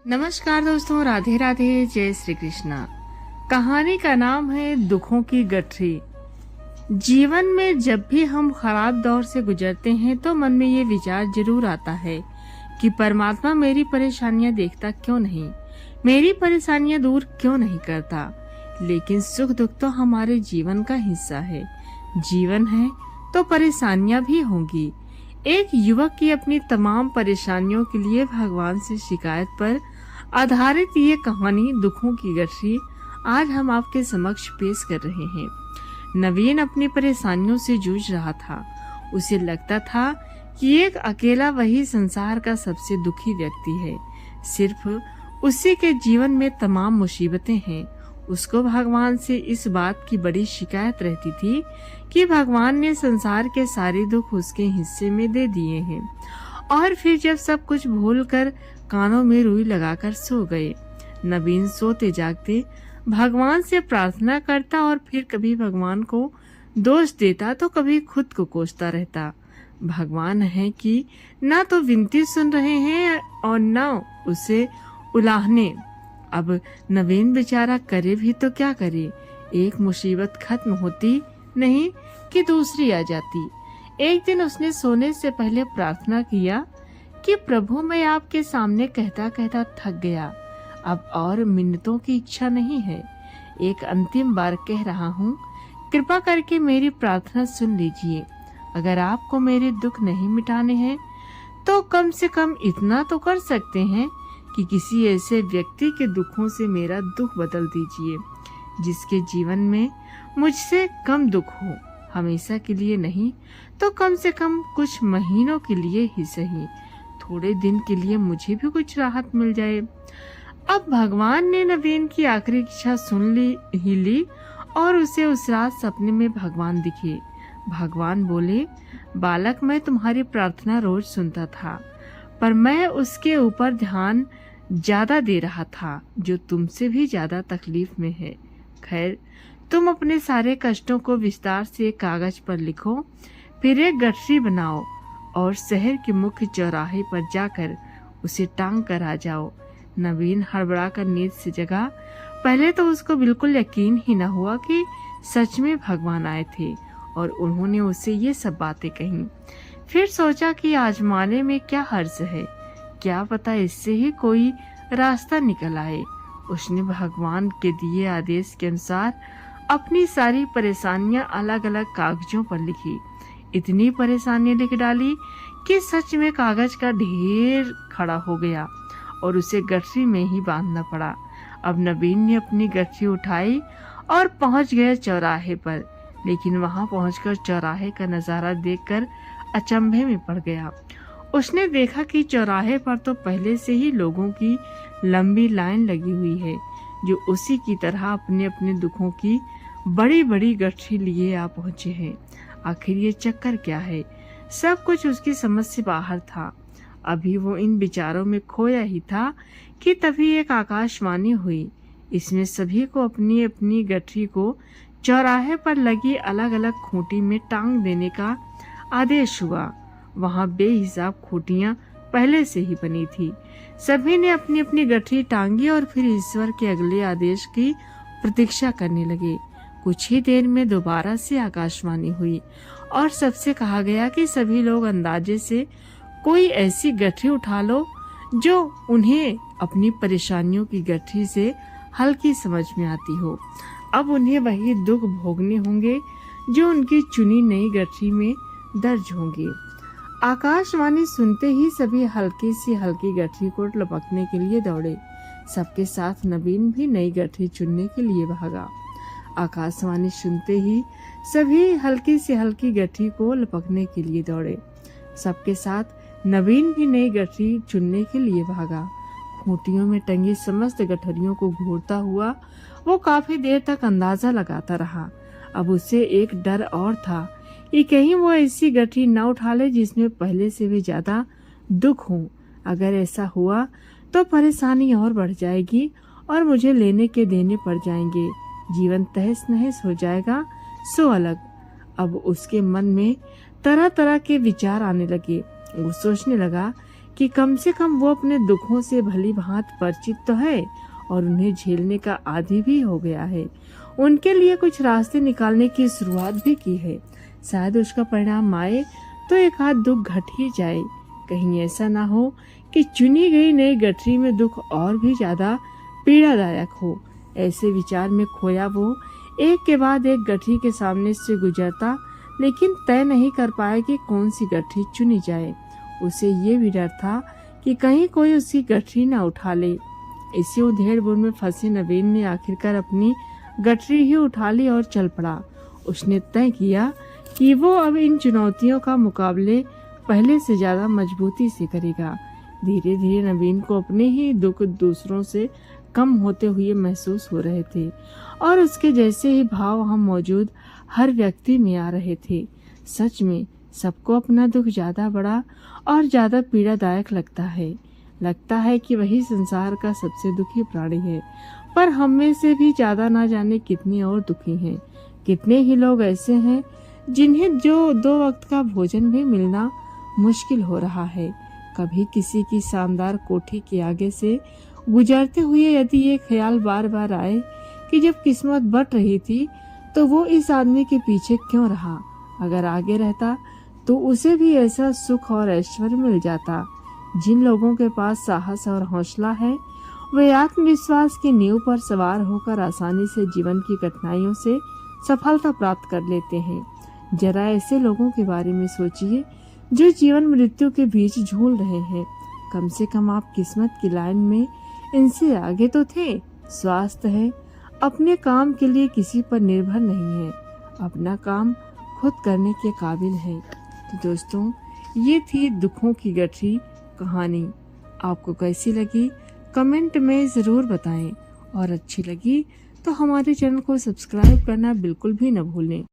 नमस्कार दोस्तों, राधे राधे, जय श्री कृष्णा। कहानी का नाम है दुखों की गठरी। जीवन में जब भी हम खराब दौर से गुजरते हैं तो मन में ये विचार जरूर आता है कि परमात्मा मेरी परेशानियां देखता क्यों नहीं, मेरी परेशानियां दूर क्यों नहीं करता। लेकिन सुख दुख तो हमारे जीवन का हिस्सा है। जीवन है तो परेशानियां भी होंगी। एक युवक की अपनी तमाम परेशानियों के लिए भगवान से शिकायत पर आधारित ये कहानी दुखों की गठरी आज हम आपके समक्ष पेश कर रहे हैं। नवीन अपनी परेशानियों से जूझ रहा था। उसे लगता था कि एक अकेला वही संसार का सबसे दुखी व्यक्ति है। सिर्फ उसी के जीवन में तमाम मुसीबतें हैं। उसको भगवान से इस बात की बड़ी शिकायत रहती थी कि भगवान ने संसार के सारे दुख उसके हिस्से में दे दिए हैं। और फिर जब सब कुछ भूलकर कानों में रुई लगाकर सो गए। नवीन सोते जागते भगवान से प्रार्थना करता और फिर कभी भगवान को दोष देता तो कभी खुद को कोसता रहता। भगवान है कि ना तो विनती सुन रहे हैं और ना उसे उलाहने। अब नवीन बेचारा करे भी तो क्या करे। एक मुसीबत खत्म होती नहीं कि दूसरी आ जाती। एक दिन उसने सोने से पहले प्रार्थना किया कि प्रभु, मैं आपके सामने कहता कहता थक गया। अब और मिन्नतों की इच्छा नहीं है। एक अंतिम बार कह रहा हूँ, कृपा करके मेरी प्रार्थना सुन लीजिए। अगर आपको मेरे दुख नहीं मिटाने हैं तो कम से कम इतना तो कर सकते हैं कि किसी ऐसे व्यक्ति के दुखों से मेरा दुख बदल दीजिए जिसके जीवन में मुझसे कम दुख हो। हमेशा के लिए नहीं तो कम से कम कुछ महीनों के लिए ही सही, थोड़े दिन के लिए मुझे भी कुछ राहत मिल जाए। अब भगवान ने नवीन की आखिरी इच्छा सुन ली और उसे उस रात सपने में भगवान दिखे। भगवान बोले, बालक, मैं तुम्हारी प्रार्थना रोज सुनता था, पर मैं उसके ऊपर ध्यान ज्यादा दे रहा था जो तुमसे भी ज्यादा तकलीफ में है। खैर, तुम अपने सारे कष्टों को विस्तार से एक कागज पर लिखो, फिर एक गठरी बनाओ और शहर के मुख्य चौराहे पर जाकर उसे टांग कर आ जाओ। नवीन हड़बड़ा कर नींद से जगा। पहले तो उसको बिल्कुल यकीन ही न हुआ कि सच में भगवान आए थे और उन्होंने उसे ये सब बातें कही। फिर सोचा कि आजमाने में क्या हर्ज है, क्या पता इससे ही कोई रास्ता निकल आए। उसने भगवान के दिए आदेश के अनुसार अपनी सारी परेशानियां अलग अलग कागजों पर लिखी। इतनी परेशानियां लिख डाली कि सच में कागज का ढेर खड़ा हो गया और उसे गठरी में ही बांधना पड़ा। अब नवीन ने अपनी गठरी उठाई और पहुंच गया चौराहे पर। लेकिन वहां पहुंचकर चौराहे का नजारा देखकर अचंभे में पड़ गया। उसने देखा कि चौराहे पर तो पहले से ही लोगों की लंबी लाइन लगी हुई है जो उसी की तरह अपने अपने दुखों की बड़ी बड़ी गठरी लिए आ पहुंचे हैं। आखिर ये चक्कर क्या है? सब कुछ उसकी समझ से बाहर था। अभी वो इन विचारों में खोया ही था कि तभी एक आकाशवाणी हुई। इसमें सभी को अपनी अपनी गठरी को चौराहे पर लगी अलग अलग खूंटी में टांग देने का आदेश हुआ। वहां बेहिसाब खूंटियां पहले से ही बनी थी। सभी ने अपनी अपनी गठरी टांगी और फिर ईश्वर के अगले आदेश की प्रतीक्षा करने लगे। कुछ ही देर में दोबारा से आकाशवाणी हुई और सबसे कहा गया कि सभी लोग अंदाजे से कोई ऐसी गठरी उठा लो जो उन्हें अपनी परेशानियों की गठरी से हल्की समझ में आती हो। अब उन्हें वही दुख भोगने होंगे जो उनकी चुनी नई गठरी में दर्ज होंगे। आकाशवाणी सुनते ही सभी हल्की सी हल्की गठरी को लपकने के लिए दौड़े। सबके साथ नवीन भी नई गठरी चुनने के लिए भागा। आकाशवाणी सुनते ही सभी हल्की से हल्की गठरी को लपकने के लिए दौड़े। सबके साथ नवीन भी नई गठरी चुनने के लिए भागा। खूंटियों में टंगी समस्त गठरियों को घूरता हुआ वो काफी देर तक अंदाजा लगाता रहा। अब उसे एक डर और था कि कहीं वो ऐसी गठरी न उठा ले जिसमें पहले से भी ज्यादा दुख हो। अगर ऐसा हुआ तो परेशानी और बढ़ जाएगी और मुझे लेने के देने पड़ जाएंगे। जीवन तहस नहस हो जाएगा। सो अलग। अब उसके मन में तरह तरह के विचार आने लगे। वो सोचने लगा कि कम से कम वो अपने दुखों से भली भांति परिचित तो है और उन्हें झेलने का आदी भी हो गया है। उनके लिए कुछ रास्ते निकालने की शुरुआत भी की है। शायद उसका परिणाम आए तो एक आध दुख घट ही जाए। कहीं ऐसा ना हो कि चुनी गई नई गठरी में दुख और भी ज्यादा पीड़ादायक हो। ऐसे विचार में खोया वो एक के बाद एक गठरी के सामने से गुजरता, लेकिन तय नहीं कर पाया कि कौन सी गठरी चुनी जाए। उसे ये भी डर था कि कहीं कोई उसकी गठरी न उठा ले। इसी उधेड़-बुन में फंसे नवीन ने आखिरकार अपनी गठरी ही उठा ली और चल पड़ा। उसने तय किया कि वो अब इन चुनौतियों का मुकाबले पहले से ज्यादा मजबूती से करेगा। धीरे धीरे नवीन को अपने ही दुख दूसरों से कम होते हुए महसूस हो रहे थे और उसके जैसे ही भाव हम मौजूद हर व्यक्ति में आ रहे थे। सच में सबको अपना दुख ज्यादा बड़ा और ज्यादा पीड़ादायक लगता है कि वही संसार का सबसे दुखी प्राणी है। पर हम में से भी ज्यादा ना जाने कितने और दुखी हैं। कितने ही लोग ऐसे हैं जिन्हें जो 2 वक्त का भोजन भी मिलना मुश्किल हो रहा है। कभी किसी की शानदार कोठी के आगे से गुजरते हुए यदि ये ख्याल बार बार आए कि जब किस्मत बट रही थी तो वो इस आदमी के पीछे क्यों रहा, अगर आगे रहता तो उसे भी ऐसा सुख और ऐश्वर्य मिल जाता। जिन लोगों के पास साहस और हौसला है वे आत्मविश्वास की नींव पर सवार होकर आसानी से जीवन की कठिनाइयों से सफलता प्राप्त कर लेते हैं। जरा ऐसे लोगों के बारे में सोचिए जो जीवन मृत्यु के बीच झूल रहे हैं। कम से कम आप किस्मत की लाइन में इनसे आगे तो थे। स्वास्थ्य है, अपने काम के लिए किसी पर निर्भर नहीं है, अपना काम खुद करने के काबिल है। तो दोस्तों, ये थी दुखों की गठरी कहानी। आपको कैसी लगी कमेंट में ज़रूर बताएं और अच्छी लगी तो हमारे चैनल को सब्सक्राइब करना बिल्कुल भी न भूलें।